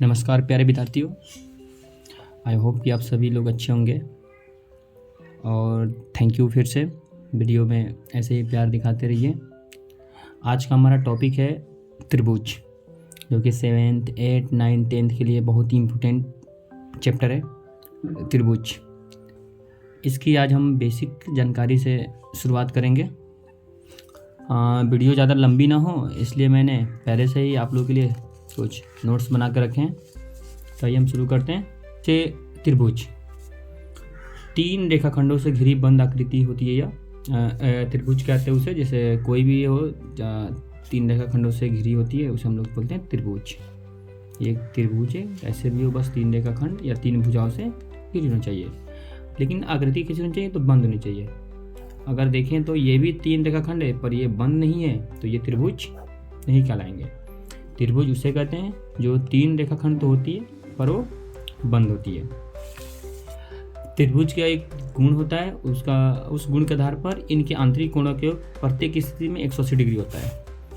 नमस्कार प्यारे विद्यार्थियों, आई होप कि आप सभी लोग अच्छे होंगे और थैंक यू फिर से वीडियो में ऐसे ही प्यार दिखाते रहिए। आज का हमारा टॉपिक है त्रिभुज, जो कि 7th, 8th, 9th, 10th के लिए बहुत ही इम्पोर्टेंट चैप्टर है त्रिभुज। इसकी आज हम बेसिक जानकारी से शुरुआत करेंगे। वीडियो ज़्यादा लंबी ना हो इसलिए मैंने पहले से ही आप लोगों के लिए कुछ नोट्स बना कर रखे हैं। तो आइए हम शुरू करते हैं। त्रिभुज 3 रेखाखंडों से घिरी बंद आकृति होती है या त्रिभुज कहते हैं उसे। जैसे कोई भी हो 3 रेखाखंडों से घिरी होती है उसे हम लोग बोलते हैं त्रिभुज। ये त्रिभुज है, ऐसे भी हो बस 3 रेखाखंड या 3 भुजाओं से घिरी होनी चाहिए, लेकिन आकृति कैसी होनी चाहिए तो बंद होनी चाहिए। अगर देखें तो ये भी 3 रेखाखंड है पर ये बंद नहीं है तो ये त्रिभुज नहीं कहलाएंगे। त्रिभुज उसे कहते हैं जो 3 रेखाखंड तो होती है पर वो बंद होती है। त्रिभुज का एक गुण होता है, उस गुण के आधार पर इनके आंतरिक कोणों के प्रत्येक स्थिति में 180 डिग्री होता है।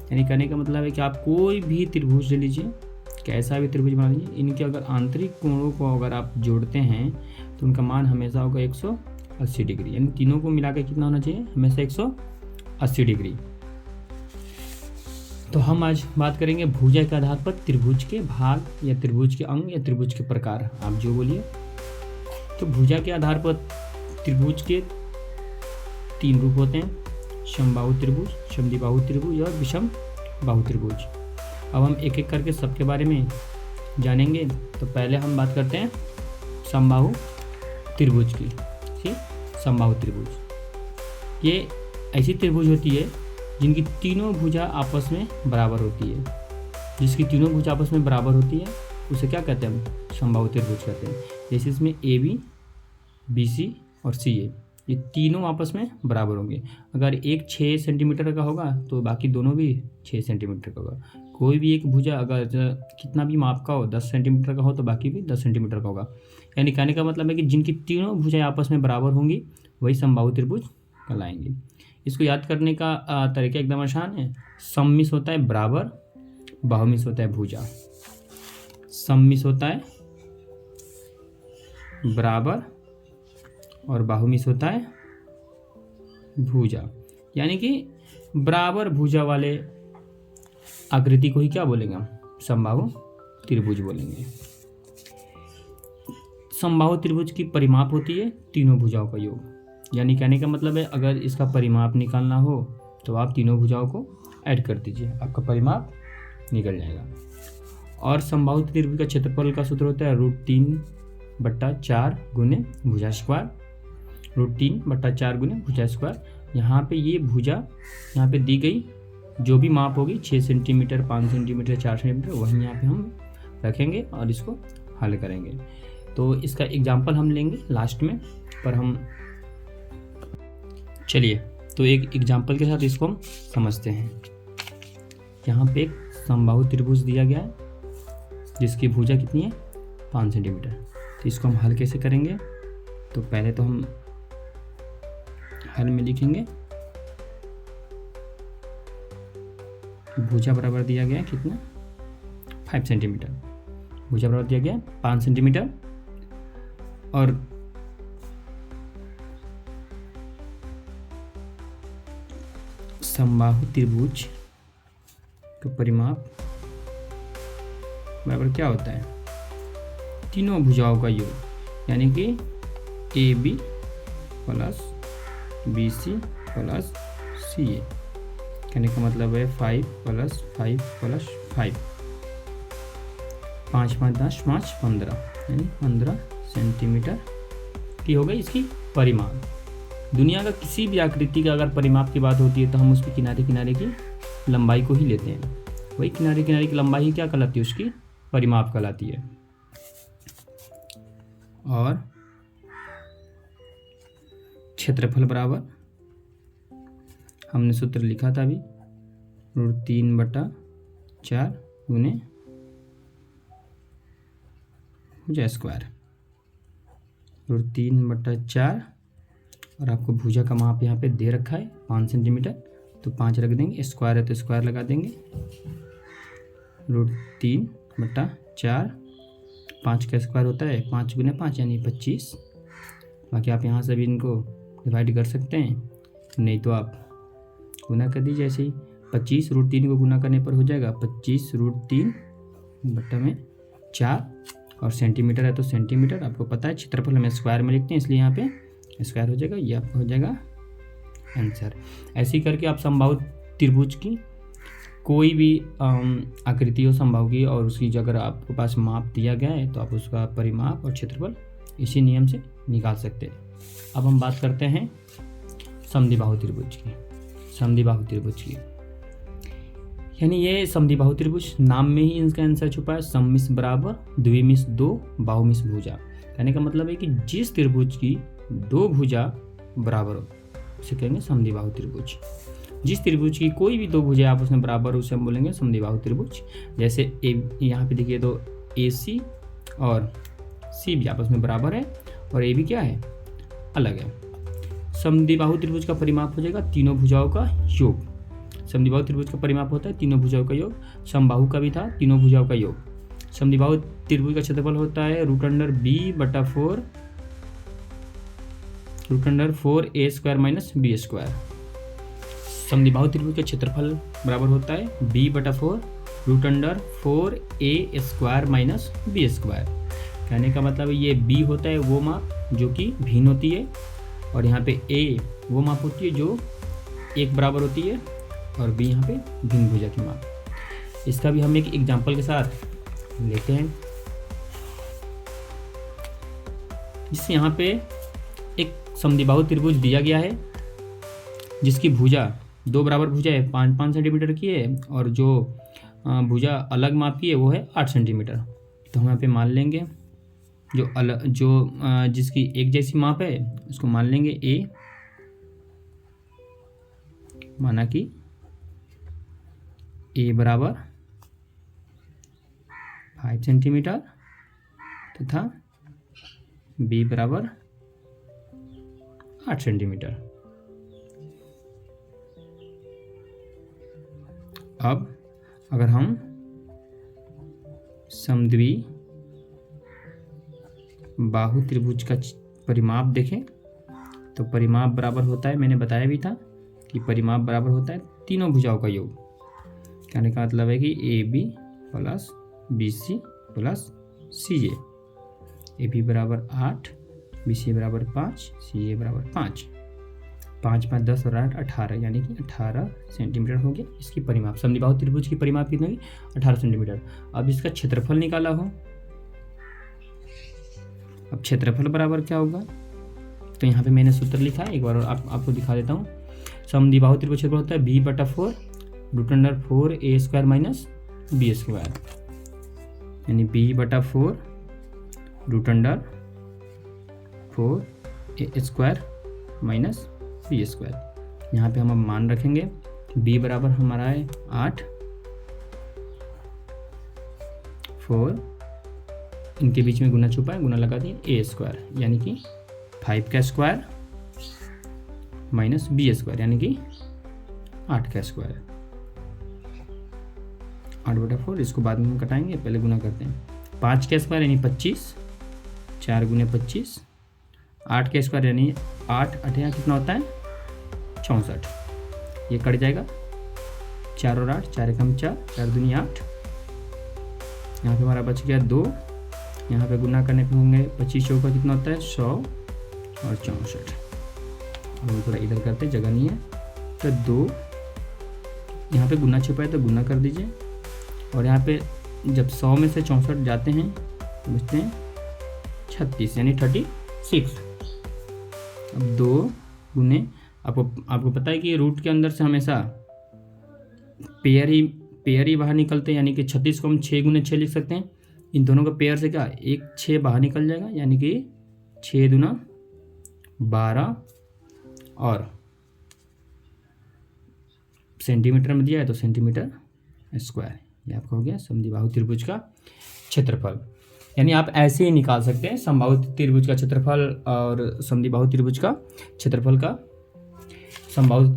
यानी कहने का मतलब है कि आप कोई भी त्रिभुज ले लीजिए, कैसा भी त्रिभुज बना लीजिए, इनके अगर आंतरिक कोणों को अगर आप जोड़ते हैं तो उनका मान हमेशा होगा 180 डिग्री। यानी तीनों को मिला के कितना होना चाहिए, हमेशा 180 डिग्री। तो हम आज बात करेंगे भुजा के आधार पर त्रिभुज के भाग या त्रिभुज के अंग या त्रिभुज के प्रकार, आप जो बोलिए। तो भुजा के आधार पर त्रिभुज के 3 रूप होते हैं, समबाहु त्रिभुज, समद्विबाहु त्रिभुज और विषम बाहु त्रिभुज। अब हम एक एक करके सबके बारे में जानेंगे। तो पहले हम बात करते हैं समबाहु त्रिभुज की। ठीक, समबाहु त्रिभुज ये ऐसी त्रिभुज होती है जिनकी तीनों भुजा आपस में बराबर होती है। जिसकी तीनों भुजा आपस में बराबर होती है उसे क्या कहते हैं, हम समबाहु त्रिभुज कहते हैं। जैसे इसमें AB, BC और CA ये तीनों आपस में बराबर होंगे। अगर एक 6 सेंटीमीटर का होगा तो बाकी दोनों भी 6 सेंटीमीटर का होगा। कोई भी एक भुजा अगर कितना भी माप का हो, 10 सेंटीमीटर का हो तो बाकी भी 10 सेंटीमीटर का होगा। यानी कहने का मतलब है कि जिनकी तीनों भुजाएं आपस में बराबर होंगी वही समबाहु त्रिभुज कहलाएंगे। इसको याद करने का तरीका एकदम आसान है। सममिस होता है बराबर, बहुमिस होता है भुजा। सममिस होता है बराबर और बहुमिस होता है भुजा। यानी कि बराबर भुजा वाले आकृति को ही क्या बोलेंगे, हम समबाहु त्रिभुज बोलेंगे। समबाहु त्रिभुज की परिमाप होती है तीनों भुजाओं का योग। यानी कहने का मतलब है अगर इसका परिमाप निकालना हो तो आप तीनों भुजाओं को ऐड कर दीजिए, आपका परिमाप निकल जाएगा। और समबाहु त्रिभुज का क्षेत्रफल का सूत्र होता है √3/4 गुने भुजा स्क्वायर। √3/4 गुने भुजा स्क्वायर। यहाँ पे ये भुजा यहाँ पे दी गई जो भी माप होगी 6 सेंटीमीटर, 5 सेंटीमीटर, 4 सेंटीमीटर, वहीं यहाँ पे हम रखेंगे और इसको हल करेंगे। तो इसका एग्जाम्पल हम लेंगे लास्ट में, पर हम चलिए तो एक एग्जाम्पल के साथ इसको हम समझते हैं। यहाँ पे एक समबाहु त्रिभुज दिया गया है जिसकी भुजा कितनी है, 5 सेंटीमीटर। तो इसको हम हल कैसे करेंगे, तो पहले तो हम हल में लिखेंगे भुजा बराबर दिया गया है कितना, 5 सेंटीमीटर। भुजा बराबर दिया गया 5 सेंटीमीटर और समबाहु त्रिभुज का परिमाप बराबर क्या होता है, तीनों भुजाओं का योग। यानी कि AB plus BC plus CA। कहने का मतलब है 5 + 5 + 5, 5 × 5 = 10, 5 = 15, यानी 15 सेंटीमीटर की हो गई इसकी परिमाप। दुनिया का किसी भी आकृति का अगर परिमाप की बात होती है तो हम उसके किनारे किनारे की लंबाई को ही लेते हैं। वही किनारे किनारे की लंबाई ही क्या कहलाती है, उसकी परिमाप कहलाती है। और क्षेत्रफल बराबर हमने सूत्र लिखा था अभी, √3/4 गुने भुजा स्क्वायर। √3/4 और आपको भुजा का माप यहाँ पे दे रखा है 5 सेंटीमीटर, तो 5 रख देंगे, स्क्वायर है तो स्क्वायर लगा देंगे। √3/4 5 का स्क्वायर होता है 5 गुने 5 यानी 25। बाकी आप यहाँ से भी इनको डिवाइड कर सकते हैं, नहीं तो आप गुना कर दीजिए ऐसे ही। 25√3 को गुना करने पर हो जाएगा 25√3/4 और सेंटीमीटर है तो सेंटीमीटर। आपको पता है क्षेत्रफल हम स्क्वायर में लिखते हैं, इसलिए यहाँ पे स्क्वायर हो जाएगा। ये आपका हो जाएगा आंसर। ऐसे ही करके आप समबाहु त्रिभुज की कोई भी आकृति हो समबाहु की और उसकी जो अगर आपके पास माप दिया गया है तो आप उसका परिमाप और क्षेत्रफल इसी नियम से निकाल सकते हैं। अब हम बात करते हैं समद्विबाहु त्रिभुज की। समद्विबाहु त्रिभुज की यानी ये समद्विबाहु त्रिभुज नाम में ही इनका आंसर छुपा है। सममिश्र बराबर द्विमिश्र 2 बाहुमिश्र भुजा। कहने का मतलब है कि जिस त्रिभुज की 2 भुजा बराबर हो उसे कहेंगे समद्विबाहु त्रिभुज। जिस त्रिभुज की कोई भी 2 भुजा आपस में बराबर उसे हम बोलेंगे समद्विबाहु त्रिभुज। जैसे यहाँ पे देखिए तो AC और CB आपस में बराबर है और AB क्या है, अलग है। समद्विबाहु त्रिभुज का परिमाप हो जाएगा तीनों भुजाओं का योग। समद्विबाहु त्रिभुज का परिमाप होता है तीनों भुजाओं का योग। समबाहु का भी था तीनों भुजाओं का योग। समद्विबाहु त्रिभुज का क्षेत्रफल होता है √B/4 √4a² - b²। समद्विबाहु त्रिभुज का क्षेत्रफल बराबर होता है B/4 √4a² - b²। कहने का मतलब ये B होता है वो माप जो कि भिन्न होती है और यहाँ पे A वो माप होती है जो एक बराबर होती है और B यहाँ पे भिन्न भुजा की माप। इसका भी हम एक एग्जाम्पल के साथ लेते हैं। जिससे यहाँ पे एक समद्विबाहु त्रिभुज दिया गया है जिसकी भुजा 2 बराबर भुजा है 5-5 सेंटीमीटर की है और जो भुजा अलग माप की है वो है 8 सेंटीमीटर। तो हम यहाँ पे मान लेंगे जिसकी एक जैसी माप है उसको मान लेंगे A, माना कि A बराबर 5 सेंटीमीटर तथा B बराबर 8 सेंटीमीटर। अब अगर हम समद्विबाहु त्रिभुज का परिमाप देखें तो परिमाप बराबर होता है, मैंने बताया भी था कि परिमाप बराबर होता है तीनों भुजाओं का योग। कहने का मतलब है कि AB + BC + CA। AB बराबर 8, BC बराबर 5, CA बराबर 5। 5 5 10 और 8 18 यानी कि 18 सेंटीमीटर हो गया इसकी परिमाप। समद्विबाहु त्रिभुज की परिमाप कितनी होगी 18 सेंटीमीटर। अब इसका क्षेत्रफल निकाला हो, अब क्षेत्रफल बराबर क्या होगा तो यहाँ पे मैंने सूत्र लिखा है, एक बार और आपको दिखा देता हूँ। समद्विबाहु त्रिभुज क्षेत्रफल होता है B/4 √4a² - b²। यानी B/4 √4a² - b²। यहाँ पे हम अब मान रखेंगे B बराबर हमारा है 8, 4 इनके बीच में गुना छुपा है, गुना लगा दिए a² यानी कि 5 का स्क्वायर - b² यानी कि 8 का स्क्वायर। 8/4 इसको बाद में हम कटाएंगे, पहले गुना करते हैं। 5 का स्क्वायर यानी 25, 4 गुने 25। 8 का स्क्वायर यानी 8 8 यहाँ कितना होता है 64। ये कट जाएगा 4 और 8, 4 एकम 4, 4 दूनी 8। यहाँ पे हमारा बच गया 2। यहाँ पे गुना करने पे होंगे 25 चौका कितना होता है 100 और 64। अब हम थोड़ा इधर करते हैं, जगह नहीं है तो 2 यहाँ पे गुना छुपा है तो गुना कर दीजिए और यहाँ पे जब 100 में से 64 जाते हैं तो बचते हैं 36 यानी 36। अब 2 गुने आपको पता है कि रूट के अंदर से हमेशा पेयर ही बाहर निकलते हैं, यानी कि 36 को हम 6 गुने 6 लिख सकते हैं। इन दोनों का पेयर से क्या 1 6 बाहर निकल जाएगा यानी कि 6 दूना 12 और सेंटीमीटर में दिया है तो सेंटीमीटर स्क्वायर। ये आपका हो गया समद्विबाहु त्रिभुज का क्षेत्रफल। यानी आप ऐसे ही निकाल सकते हैं समबाहु त्रिभुज का क्षेत्रफल और समद्विबाहु त्रिभुज का क्षेत्रफल का। समबाहु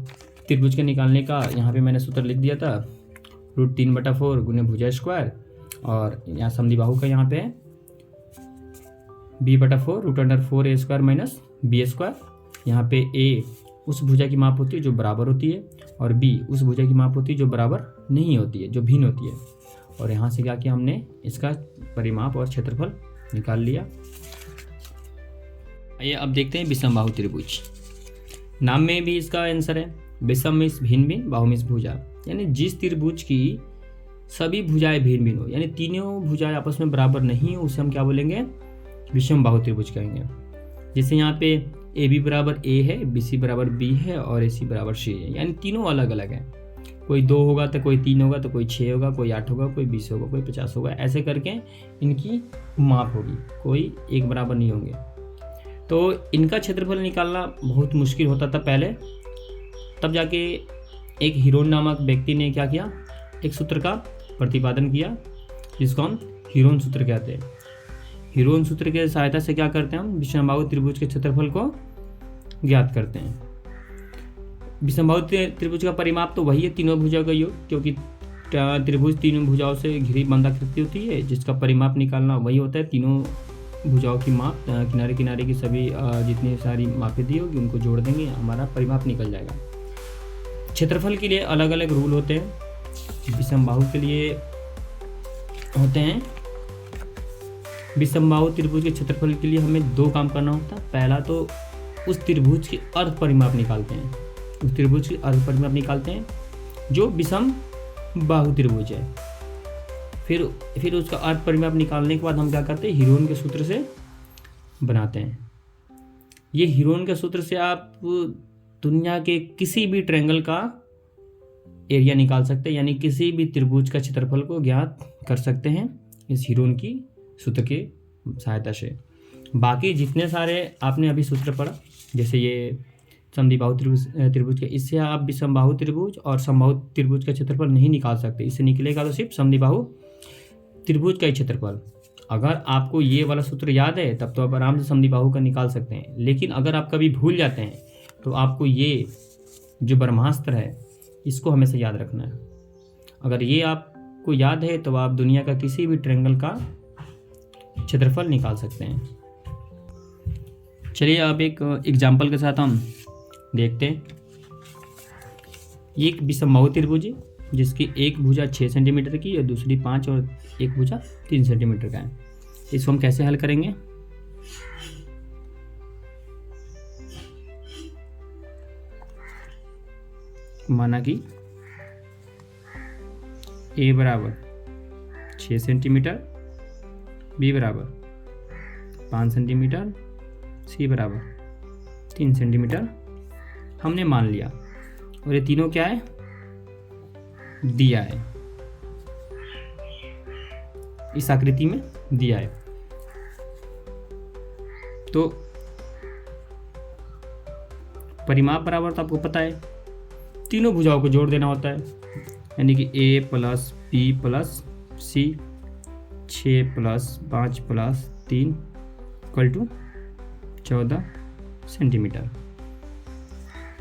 त्रिभुज के निकालने का यहाँ पे मैंने सूत्र लिख दिया था √3/4 गुने भुजा स्क्वायर और यहाँ समद्विबाहु का यहाँ पे b/4 √4a² माइनस b²। यहाँ पे a उस भुजा की माप होती है जो बराबर होती है और b उस भुजा की माप होती है जो बराबर नहीं होती है, जो भिन्न होती है। और यहाँ से क्या किया हमने, इसका परिमाप और क्षेत्रफल निकाल लिया। आइए अब देखते हैं विषमबाहु त्रिभुज। नाम में भी इसका आंसर है, विषम मीन्स भिन्न भिन्न, बाहु मीन्स भुजा, यानी जिस त्रिभुज की सभी भुजाएं भिन्न भिन्न हो, यानी तीनों भुजाएं आपस में बराबर नहीं हो, उसे हम क्या बोलेंगे, विषमबाहु त्रिभुज कहेंगे। जैसे यहाँ पे ए बी बराबर ए है, बी सी बराबर बी है और ए सी बराबर सी है, यानी तीनों अलग अलग हैं। कोई 2 होगा तो कोई 3 होगा तो कोई 6 होगा, कोई 8 होगा, कोई 20 होगा, कोई 50 होगा, ऐसे करके इनकी माप होगी, कोई एक बराबर नहीं होंगे। तो इनका क्षेत्रफल निकालना बहुत मुश्किल होता था पहले। तब जाके एक हीरोन नामक व्यक्ति ने क्या किया, एक सूत्र का प्रतिपादन किया जिसको हम हीरोन सूत्र कहते हैं। हीरोन सूत्र के सहायता से क्या करते हैं, हम विषमबाहु त्रिभुज के क्षेत्रफल को ज्ञात करते हैं। विषमबाहु त्रिभुज का परिमाप तो वही है, तीनों भुजाओं का योग, क्योंकि त्रिभुज तीनों भुजाओं से घिरी बंधाकृति होती है, जिसका परिमाप निकालना वही होता है। तीनों भुजाओं की माप, किनारे किनारे की सभी जितनी सारी मापें दी होगी उनको जोड़ देंगे, हमारा परिमाप निकल जाएगा। क्षेत्रफल के लिए अलग अलग रूल होते हैं। विषमबाहु के लिए होते हैं, विषमबाहु त्रिभुज के क्षेत्रफल के लिए हमें 2 काम करना होता है। पहला तो उस त्रिभुज की अर्ध परिमाप निकालते हैं, उस त्रिभुज की अर्ध परिमाप निकालते हैं जो विषम बाहु त्रिभुज है। फिर उसका अर्ध परिमाप निकालने के बाद हम क्या करते हैं, हीरोन के सूत्र से बनाते हैं। ये हीरोन के सूत्र से आप दुनिया के किसी भी ट्रायंगल का एरिया निकाल सकते हैं, यानी किसी भी त्रिभुज का क्षेत्रफल को ज्ञात कर सकते हैं इस हीरोन की सूत्र की सहायता से। बाकी जितने सारे आपने अभी सूत्र पढ़ा, जैसे ये समद्विबाहु त्रिभुज के, इससे आप विषमबाहु त्रिभुज और समबाहु त्रिभुज का क्षेत्रफल नहीं निकाल सकते। इससे निकलेगा तो सिर्फ समद्विबाहु त्रिभुज का ही क्षेत्रफल। अगर आपको ये वाला सूत्र याद है तब तो आप आराम से समद्विबाहु का निकाल सकते हैं, लेकिन अगर आप कभी भूल जाते हैं तो आपको ये जो ब्रह्मास्त्र है इसको हमेशा याद रखना है। अगर ये आपको याद है तो आप दुनिया का किसी भी ट्रायंगल का क्षेत्रफल निकाल सकते हैं। चलिए अब एक एग्जाम्पल के साथ हम देखते हैं। ये एक विषमबाहु त्रिभुज है जिसकी एक भुजा 6 सेंटीमीटर की और दूसरी 5 और एक भुजा 3 सेंटीमीटर का है। इसको हम कैसे हल करेंगे, माना कि ए बराबर 6 सेंटीमीटर, बी बराबर 5 सेंटीमीटर, सी बराबर 3 सेंटीमीटर हमने मान लिया, और ये तीनों क्या है, दिया है, इस आकृति में दिया है। तो परिमाप बराबर तो आपको पता है, तीनों भुजाओं को जोड़ देना होता है, यानी कि a plus b plus c 6 plus 5 plus 3 equal to 14 centimetre.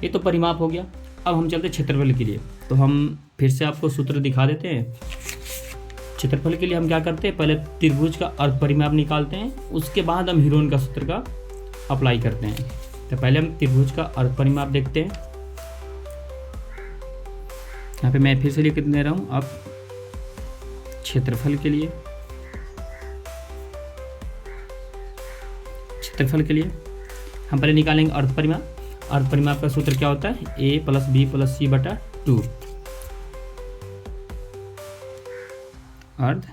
ये तो परिमाप हो गया। अब हम चलते क्षेत्रफल के लिए, तो हम फिर से आपको सूत्र दिखा देते हैं। क्षेत्रफल के लिए हम क्या करते हैं, पहले त्रिभुज का अर्ध परिमाप निकालते हैं, उसके बाद हम हीरोन का सूत्र का अप्लाई करते हैं। तो पहले हम त्रिभुज का अर्ध परिमाप देखते हैं। यहाँ पे मैं फिर से लिख दे रहा हूँ। अब क्षेत्रफल के लिए हम पहले निकालेंगे अर्ध परिमाप। अर्ध परिमाप का सूत्र क्या होता है, a प्लस बी प्लस सी बटा 2। अर्ध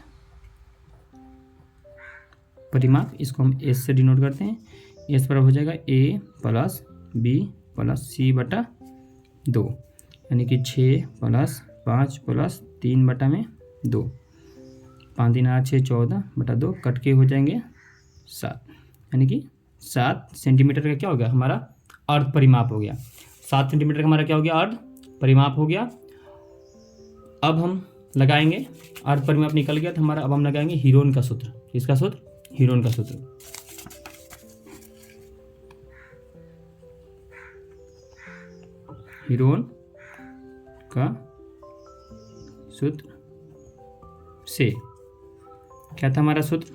परिमाप, इसको हम s से डिनोट करते हैं। s पर हो जाएगा a प्लस बी प्लस सी बटा 2, यानी कि 6 प्लस 5 प्लस 3 बटा में 2, 5 3 8 6 14 बटा 2 कट के हो जाएंगे 7, यानी कि 7 सेंटीमीटर का क्या हो गया, हमारा अर्ध परिमाप हो गया। 7 सेंटीमीटर का हमारा क्या हो गया, अर्ध परिमाप हो गया। अब हम लगाएंगे, अर्ध परिमाप निकल गया तो हमारा, अब हम लगाएंगे हीरोन का सूत्र। किसका सूत्र, हीरोन का सूत्र। हीरोन का सूत्र से क्या था हमारा सूत्र,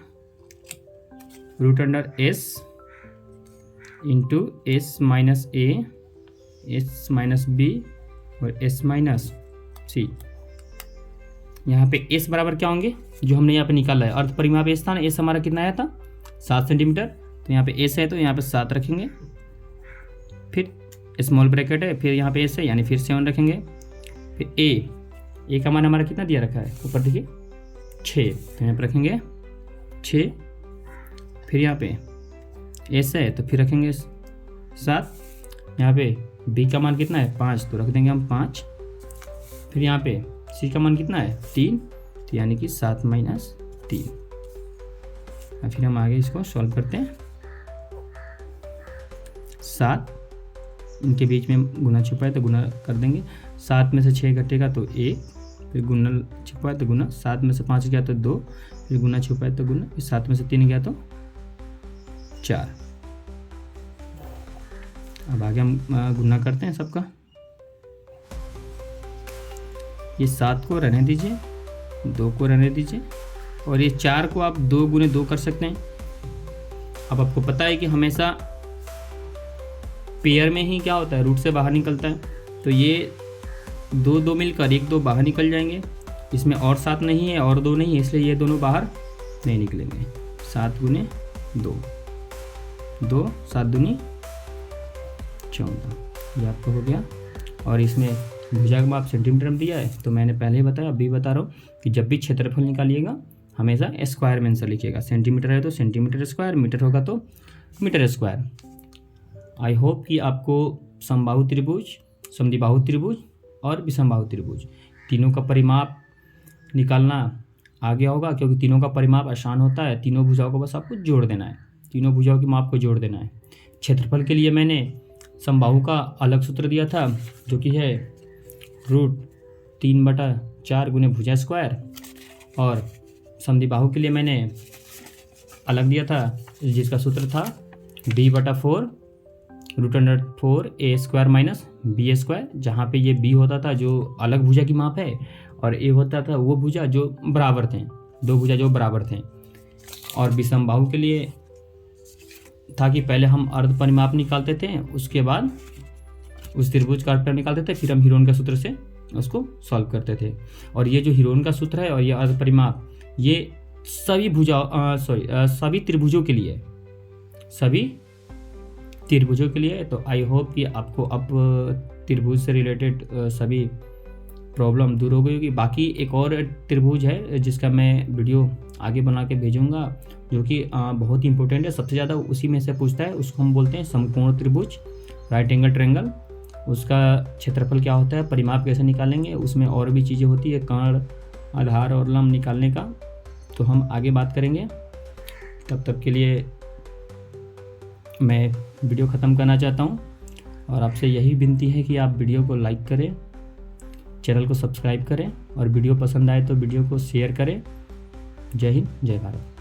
root under S into S minus A, S minus B और एस माइनस सी। यहाँ पे एस बराबर क्या होंगे जो हमने यहाँ पे निकाला है, अर्ध परिमाप एस था ना, एस हमारा कितना आया था 7 सेंटीमीटर, तो यहाँ पे एस है तो यहाँ पे 7 रखेंगे, फिर स्मॉल ब्रैकेट है, फिर यहाँ पे एस है यानी फिर 7 रखेंगे, फिर ए का मान हमारा कितना दिया रखा है ऊपर देखिए 6, तो यहाँ पे रखेंगे 6, फिर यहाँ पे एस है तो फिर रखेंगे 7, यहाँ पे बी का मान कितना है 5 तो रख देंगे हम 5, फिर यहाँ पे सी का मान कितना है 3 तो यानी कि 7 माइनस 3। फिर हम आगे इसको सॉल्व करते हैं। 7 इनके बीच में गुना छिपा है तो गुना कर देंगे, 7 में से 6 घटेगा तो 1, फिर गुना छिपा है तो गुना, 7 में से 5 गया तो 2, फिर गुना छिपा है तो गुना, फिर 7 में से 3 गया तो 4। अब आगे हम गुना करते हैं सबका। ये 7 को रहने दीजिए, 2 को रहने दीजिए, और ये 4 को आप 2 गुने 2 कर सकते हैं। अब आपको पता है कि हमेशा पेयर में ही क्या होता है रूट से बाहर निकलता है, तो ये 2 2 मिलकर 1 2 बाहर निकल जाएंगे, इसमें और 7 नहीं है और 2 नहीं है, इसलिए ये दोनों बाहर नहीं निकलेंगे। 7 गुने 2, 2 7 दूनी 14, ये आपको हो गया। और इसमें भुजा का माप सेंटीमीटर में दिया है, तो मैंने पहले ही बताया, अभी बता रहा हूँ कि जब भी क्षेत्रफल निकालिएगा हमेशा स्क्वायर में आंसर लिखिएगा। सेंटीमीटर है तो सेंटीमीटर स्क्वायर, मीटर होगा तो मीटर स्क्वायर। आई होप कि आपको समबाहु त्रिभुज, समद्विबाहु त्रिभुज और विषमबाहु त्रिभुज तीनों का परिमाप निकालना आ गया होगा, क्योंकि तीनों का परिमाप आसान होता है। तीनों भुजाओं को बस आपको जोड़ देना है, तीनों भुजाओं के माप को जोड़ देना है। क्षेत्रफल के लिए मैंने समबाहु का अलग सूत्र दिया था जो कि है √3/4 गुने भुजा स्क्वायर, और समद्विबाहु के लिए मैंने अलग दिया था जिसका सूत्र था b/4 √4a² माइनस b², जहाँ पे ये b होता था जो अलग भुजा की माप है और a होता था वो भुजा जो बराबर थे, दो भुजा जो बराबर थे। और विषमबाहु के लिए था कि पहले हम अर्ध परिमाप निकालते थे, उसके बाद उस त्रिभुज का अर्ध परिमाप निकालते थे, फिर हम हीरोन का सूत्र से उसको सॉल्व करते थे। और ये जो हीरोन का सूत्र है और ये अर्ध परिमाप ये सभी सभी त्रिभुजों के लिए, सभी त्रिभुजों के लिए। तो आई होप कि आपको अब त्रिभुज से रिलेटेड सभी प्रॉब्लम दूर हो गई होगी। बाकी एक और त्रिभुज है जिसका मैं वीडियो आगे बना के भेजूंगा, जो कि बहुत ही इंपॉर्टेंट है, सबसे ज़्यादा उसी में से पूछता है। उसको हम बोलते हैं समकोण त्रिभुज, राइट एंगल ट्रायंगल। उसका क्षेत्रफल क्या होता है, परिमाप कैसे निकालेंगे, उसमें और भी चीज़ें होती है, कर्ण, आधार और लंब निकालने का, तो हम आगे बात करेंगे। तब तक के लिए मैं वीडियो ख़त्म करना चाहता हूँ और आपसे यही विनती है कि आप वीडियो को लाइक करें, चैनल को सब्सक्राइब करें और वीडियो पसंद आए तो वीडियो को शेयर करें। जय हिंद, जय भारत।